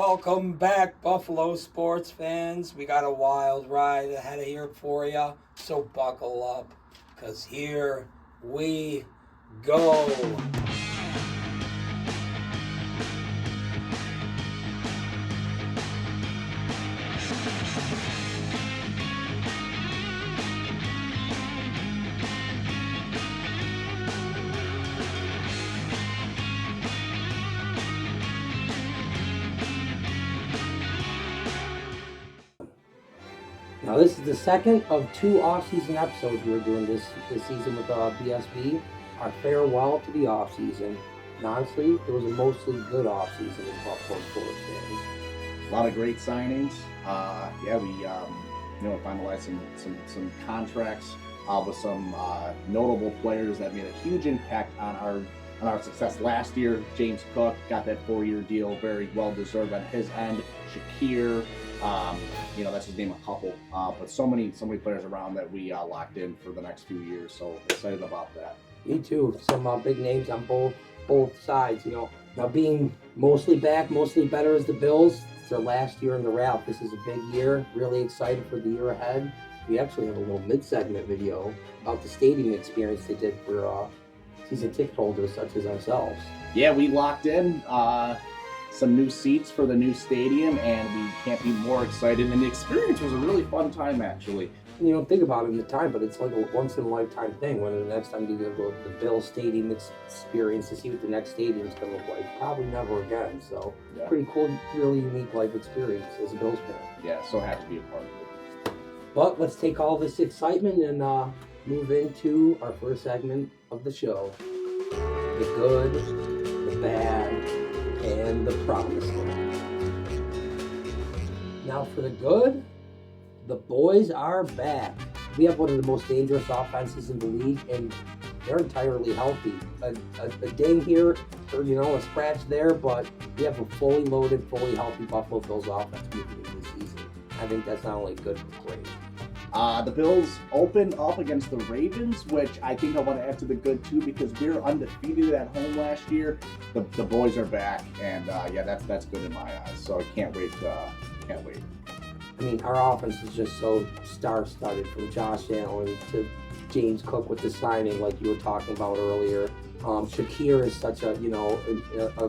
welcome back, Buffalo sports fans. We got a wild ride ahead of here for you, so buckle up, because here we go. Now, this is the second of two off-season episodes we're doing this season with BSB. Our farewell to the off-season. And honestly, it was a mostly good off-season as Buffalo sports fans. A lot of great signings. We finalized some contracts with some notable players that made a huge impact on our success last year. James Cook got that 4-year deal, very well deserved on his end. Shakir. That's just name a couple, but so many players around that we locked in for the next few years. So excited about that. Me too. Some big names on both sides. Now being mostly back, mostly better as the Bills. It's their last year in the route. This is a big year. Really excited for the year ahead. We actually have a little mid-segment video about the stadium experience they did for season ticket holders such as ourselves. Yeah, we locked in some new seats for the new stadium, and we can't be more excited. And the experience was a really fun time, actually. You don't think about it in the time, but it's like a once-in-a-lifetime thing. When the next time you go to the Bills Stadium experience to see what the next stadium is going to look like, probably never again. So, yeah. Pretty cool, really unique life experience as a Bills fan. Yeah, so happy to be a part of it. But let's take all this excitement and move into our first segment of the show. The good, the bad, and the promised land. Now for the good, the boys are back. We have one of the most dangerous offenses in the league, and they're entirely healthy. A ding here, or a scratch there, but we have a fully loaded, fully healthy Buffalo Bills offense moving into the season. I think that's not only good but great. The Bills open up against the Ravens, which I think I want to add to the good too, because we were undefeated at home last year. The boys are back, and that's good in my eyes. So I can't wait. Can't wait. I mean, our offense is just so star-studded, from Josh Allen to James Cook with the signing, like you were talking about earlier. Shakir is such a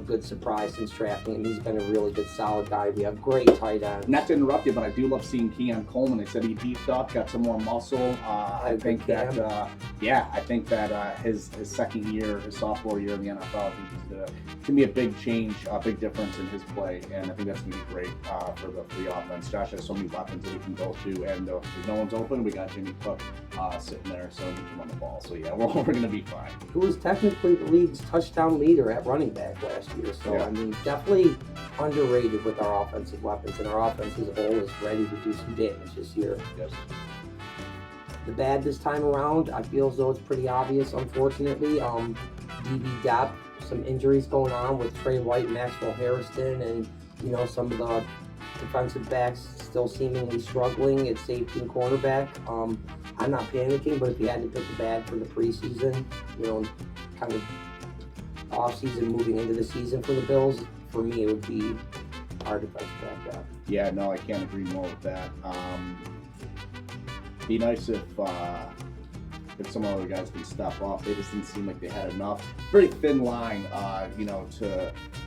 good surprise since drafting him. He's been a really good, solid guy. We have great tight ends. Not to interrupt you, but I do love seeing Keon Coleman. They said he beefed up, got some more muscle. I think that his second year, his sophomore year in the NFL, I think it's gonna be a big change, a big difference in his play, and I think that's gonna be great for the offense. Josh has so many weapons that he can go to, and if no one's open, we got Jimmy Cook sitting there, so he can run the ball. So yeah, we're gonna be fine. Who was technically the league's touchdown leader at running back last year. So, yeah. I mean, definitely underrated with our offensive weapons, and our offense as a whole is ready to do some damage this year. Yes. The bad this time around, I feel as though it's pretty obvious, unfortunately. DB depth, some injuries going on with Trey White, Maxwell Harrison, and, some of the defensive backs still seemingly struggling at safety and cornerback. I'm not panicking, but if you had to pick a bad for the preseason, kind of off-season moving into the season for the Bills, for me it would be our defensive back depth. Yeah, no, I can't agree more with that. Be nice if some other guys can step up. They just didn't seem like they had enough. Very thin line,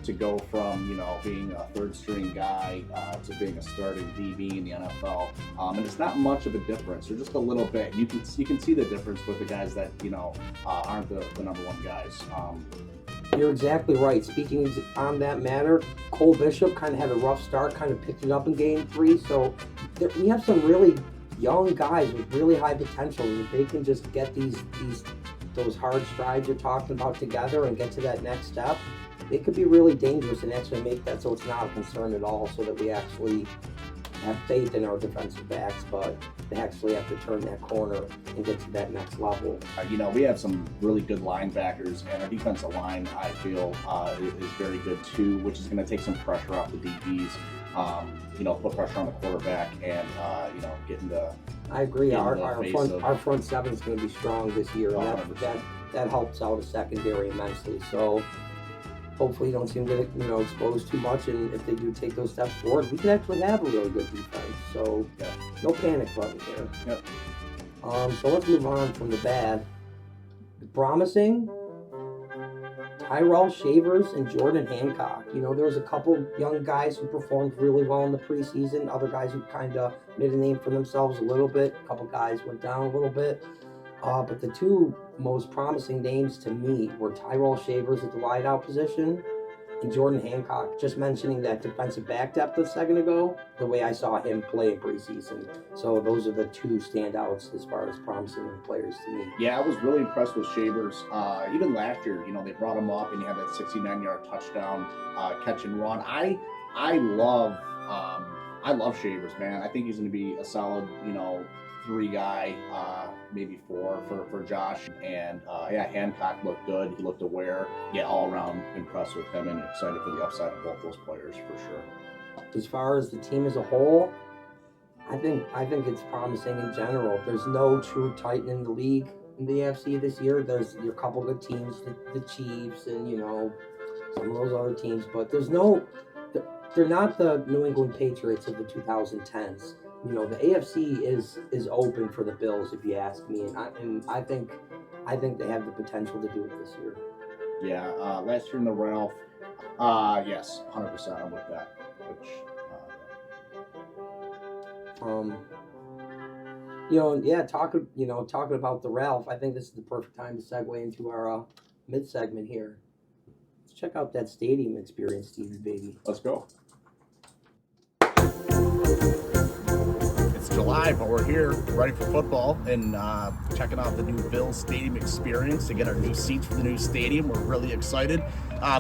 to go from being a third-string guy to being a starting DB in the NFL, and it's not much of a difference, or just a little bit. You can see the difference with the guys that aren't the number one guys. You're exactly right. Speaking on that matter, Cole Bishop kind of had a rough start, kind of picked it up in Game 3. So we have some really young guys with really high potential. If they can just get those hard strides you're talking about together and get to that next step, it could be really dangerous and actually make that so it's not a concern at all, so that we actually have faith in our defensive backs, but they actually have to turn that corner and get to that next level. We have some really good linebackers, and our defensive line, I feel, is very good too, which is going to take some pressure off the DBs. Put pressure on the quarterback, and get into. I agree. Our front seven is going to be strong this year, and that helps out a secondary immensely. So hopefully don't see them get exposed too much, and if they do take those steps forward, we can actually have a really good defense. So no panic button here. Yep. So let's move on from the bad. The promising, Tyrell Shavers and Jordan Hancock. There was a couple young guys who performed really well in the preseason. Other guys who kind of made a name for themselves a little bit. A couple guys went down a little bit. But the two most promising names to me were Tyrell Shavers at the wideout position and Jordan Hancock. Just mentioning that defensive back depth a second ago, the way I saw him play in preseason. So those are the two standouts as far as promising players to me. Yeah, I was really impressed with Shavers. Even last year, they brought him up and he had that 69-yard touchdown catch and run. I love Shavers, man. I think he's going to be a solid, 3 guy, maybe 4 for Josh. And Hancock looked good. He looked aware. Yeah, all around impressed with him and excited for the upside of both those players for sure. As far as the team as a whole, I think it's promising in general. There's no true titan in the league in the AFC this year. There's a couple good teams, the Chiefs and some of those other teams, but they're not the New England Patriots of the 2010s. The AFC is open for the Bills, if you ask me, and I think they have the potential to do it this year. Yeah, last year in the Ralph, yes, 100%. I'm with that. Talking about the Ralph, I think this is the perfect time to segue into our mid segment here. Let's check out that stadium experience, Stevie baby. Let's go. July, but we're here ready for football and checking out the new Bills Stadium experience to get our new seats for the new stadium. We're really excited.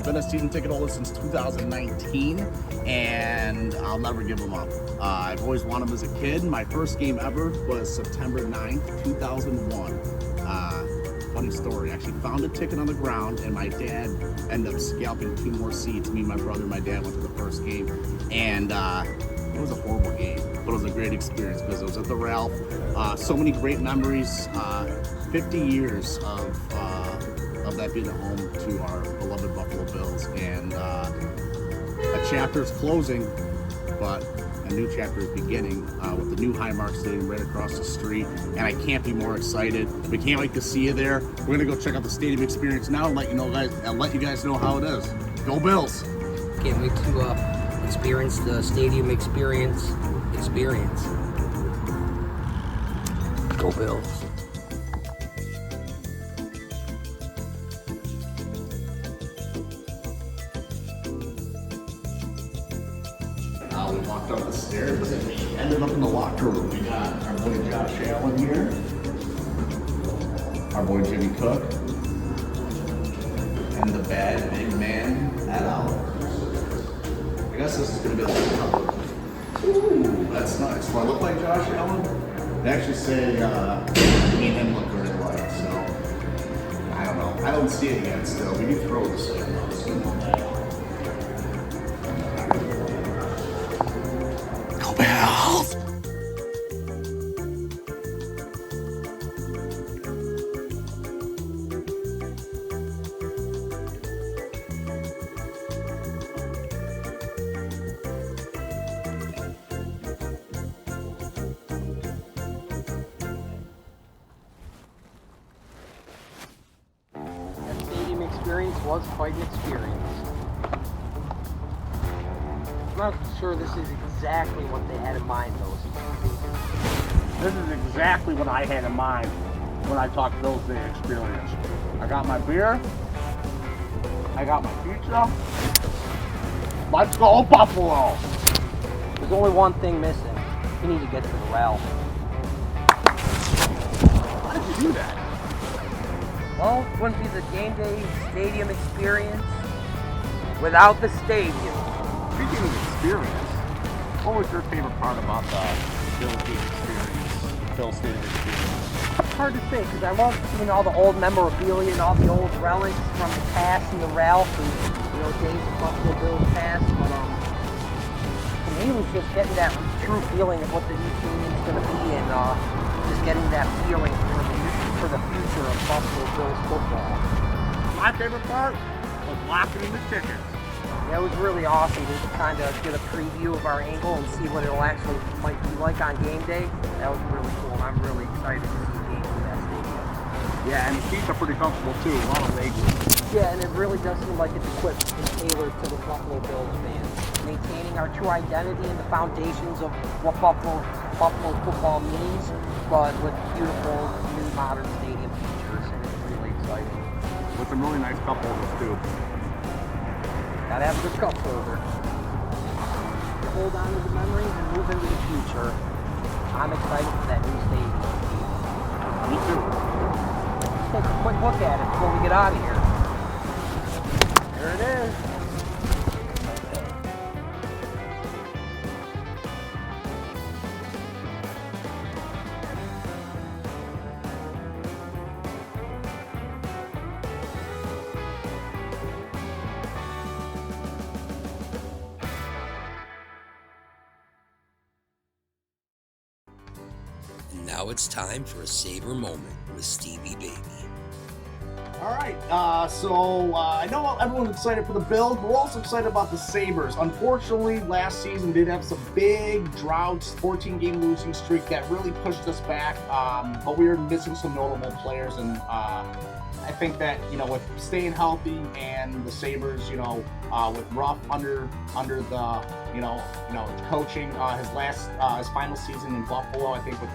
Been a season ticket holder since 2019 and I'll never give them up. I've always wanted them as a kid. My first game ever was September 9th, 2001. Funny story, I actually found a ticket on the ground and my dad ended up scalping 2 more seats. Me and my brother and my dad went to the first game and it was a horrible game, but it was a great experience because it was at the Ralph. So many great memories. 50 years of that being a home to our beloved Buffalo Bills, and a chapter is closing, but a new chapter is beginning with the new Highmark Stadium right across the street, and I can't be more excited. We can't wait to see you there. We're gonna go check out the stadium experience now and let you guys know how it is. Go Bills! Can't wait to experience the stadium experience. Go Bills. We walked up the stairs and we ended up in the locker room. We got our boy Josh Allen here, our boy Jimmy Cook, and the bad big man at Allen. I guess this is going to be like a couple. Ooh, that's nice. Do I look like Josh Allen? They actually say me and him look very alike, so I don't know. I don't see it yet still. We do throw the same though. Go Bills! Experience was quite an experience. I'm not sure this is exactly what they had in mind, though. This is exactly what I had in mind when I talked Bills Day experience. I got my beer. I got my pizza. Let's go Buffalo! There's only one thing missing. You need to get to the Ralph. How did you do that? Well, it wouldn't be the game day stadium experience without the stadium. Speaking of experience, what was your favorite part about the Bills Day experience, Bills Stadium experience? It's hard to say because I love seeing all the old memorabilia and all the old relics from the past and the Ralph and days of Buffalo Bills past. But for me, it was just getting that true feeling of what the new team is going to be and just getting that feeling for the future of Buffalo Bills football. My favorite part was locking in the tickets. Yeah, it was really awesome to kind of get a preview of our angle and see what it'll actually might be like on game day. That was really cool, and I'm really excited to see games in that stadium. Yeah, and the seats are pretty comfortable too. A lot of leg room. Yeah, and it really does seem like it's equipped and tailored to the Buffalo Bills fans, maintaining our true identity and the foundations of what Buffalo football means, but with beautiful new modern stadium features, and it's really exciting. With some really nice cup holders too. Gotta have a good cup holder. To hold on to the memories and move into the future. I'm excited for that new stadium. Me too. Let's take a quick look at it before we get out of here. There it is. And now it's time for a Sabre moment with Stevie Baby. All right, so I know everyone's excited for the Bills, but we're also excited about the Sabres. Unfortunately, last season did have some big droughts, 14-game losing streak that really pushed us back, but we were missing some notable players, and I think that, with staying healthy and the Sabres, with Ruff under the, coaching, his final season in Buffalo, I think with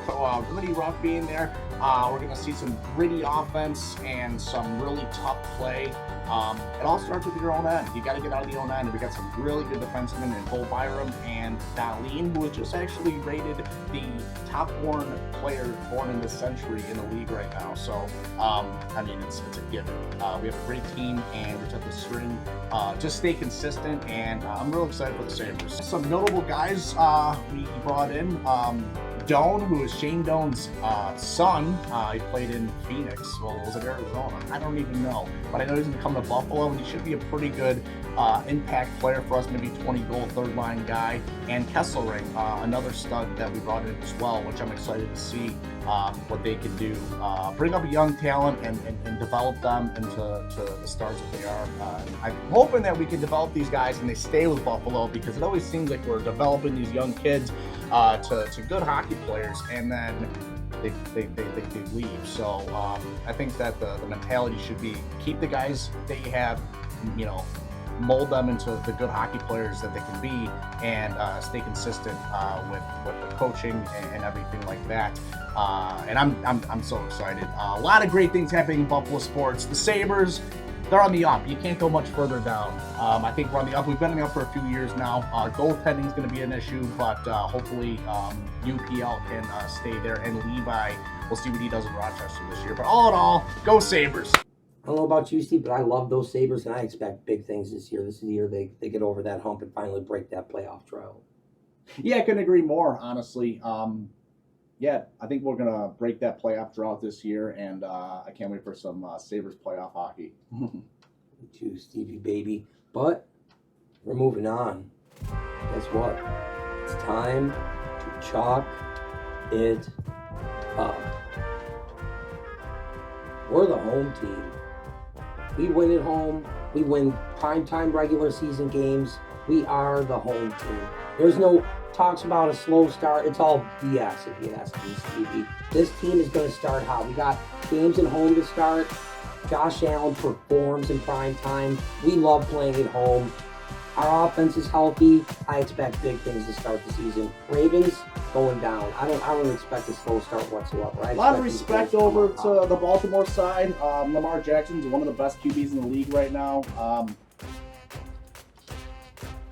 really Ruff being there, we're going to see some gritty offense and some really tough play. It all starts with your own end. You got to get out of the own end. And we got some really good defensemen in Cole Byram and Darlene, who was just actually rated the top-born player born in this century in the league right now. So, it's a given. We have a great team, and we're just have to string, just stay consistent, and I'm real excited for the Sabres. Some notable guys we brought in. Doan, who is Shane Doan's son. He played in Phoenix. Well, was it Arizona? I don't even know. But I know he's going to come to Buffalo, and he should be a pretty good impact player for us, maybe 20-goal third-line guy. And Kesselring, another stud that we brought in as well, which I'm excited to see what they can do. Bring up a young talent and develop them into the stars that they are. I'm hoping that we can develop these guys and they stay with Buffalo, because it always seems like we're developing these young kids to good hockey players, and then they leave. So I think that the mentality should be keep the guys that you have, mold them into the good hockey players that they can be, and stay consistent with the coaching and everything like that. And I'm so excited. A lot of great things happening in Buffalo sports. The Sabres, they're on the up. You can't go much further down. I think we're on the up. We've been on the up for a few years now. Goaltending is going to be an issue, but hopefully UPL can stay there. And Levi, we'll see what he does in Rochester this year. But all in all, go Sabres. I don't know about you, Steve, but I love those Sabres, and I expect big things this year. This is the year they get over that hump and finally break that playoff drought. Yeah, I couldn't agree more, honestly. Yeah, I think we're going to break that playoff drought this year, and I can't wait for some Sabres playoff hockey. Me too, Stevie Baby. But we're moving on. Guess what? It's time to chalk it up. We're the home team. We win at home. We win primetime regular season games. We are the home team. There's no talks about a slow start. It's all BS if you ask me, Stevie. This team is going to start hot. We got games at home to start. Josh Allen performs in prime time. We love playing at home. Our offense is healthy. I expect big things to start the season. Ravens going down. I don't expect a slow start whatsoever. A lot of respect over to the Baltimore side. Lamar Jackson's one of the best QBs in the league right now.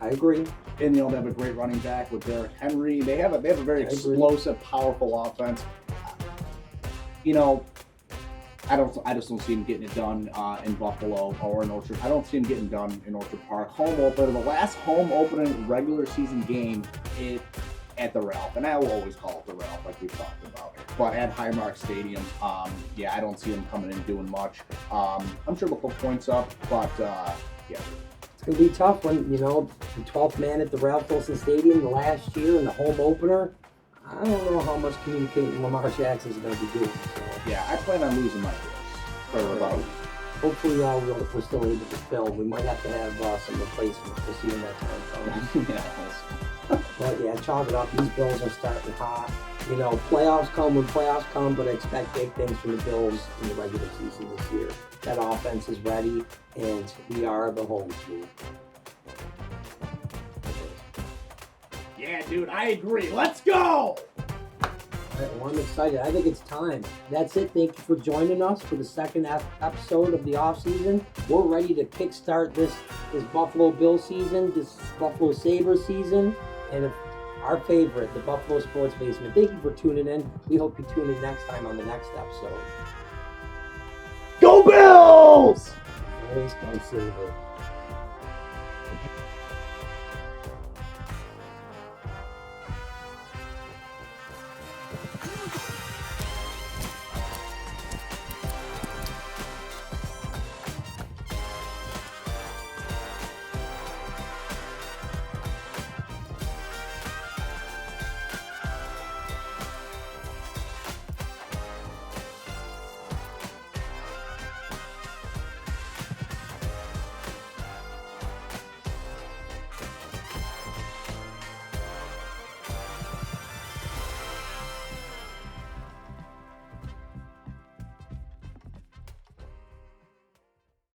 I agree. And they have a great running back with Derrick Henry. They have a very explosive, powerful offense. I just don't see him getting it done in Buffalo or in Orchard. I don't see him getting done in Orchard Park. Home opener, the last home opening regular season game at the Ralph, and I will always call it the Ralph, like we've talked about. But at Highmark Stadium, I don't see him coming in doing much. I'm sure they'll put points up, but yeah. It's going to be tough when, the 12th man at the Ralph Wilson Stadium the last year in the home opener. I don't know how much communicating Lamar Jackson's going to be doing. So. Yeah, I plan on losing my voice for about hopefully we're still able to film. We might have to have some replacements. We'll see when that time comes. Yeah. But yeah, chalk it up. These Bills are starting hot. You know, playoffs come when playoffs come, but I expect big things from the Bills in the regular season this year. That offense is ready, and we are the home team. Yeah, dude, I agree. Let's go! Right, well, I'm excited. I think it's time. That's it. Thank you for joining us for the second episode of the offseason. We're ready to kickstart this Buffalo Bills season, this Buffalo Sabres season, and our favorite, the Buffalo Sports Basement. Thank you for tuning in. We hope you tune in next time on the next episode. Go Bills! Always go Sabres.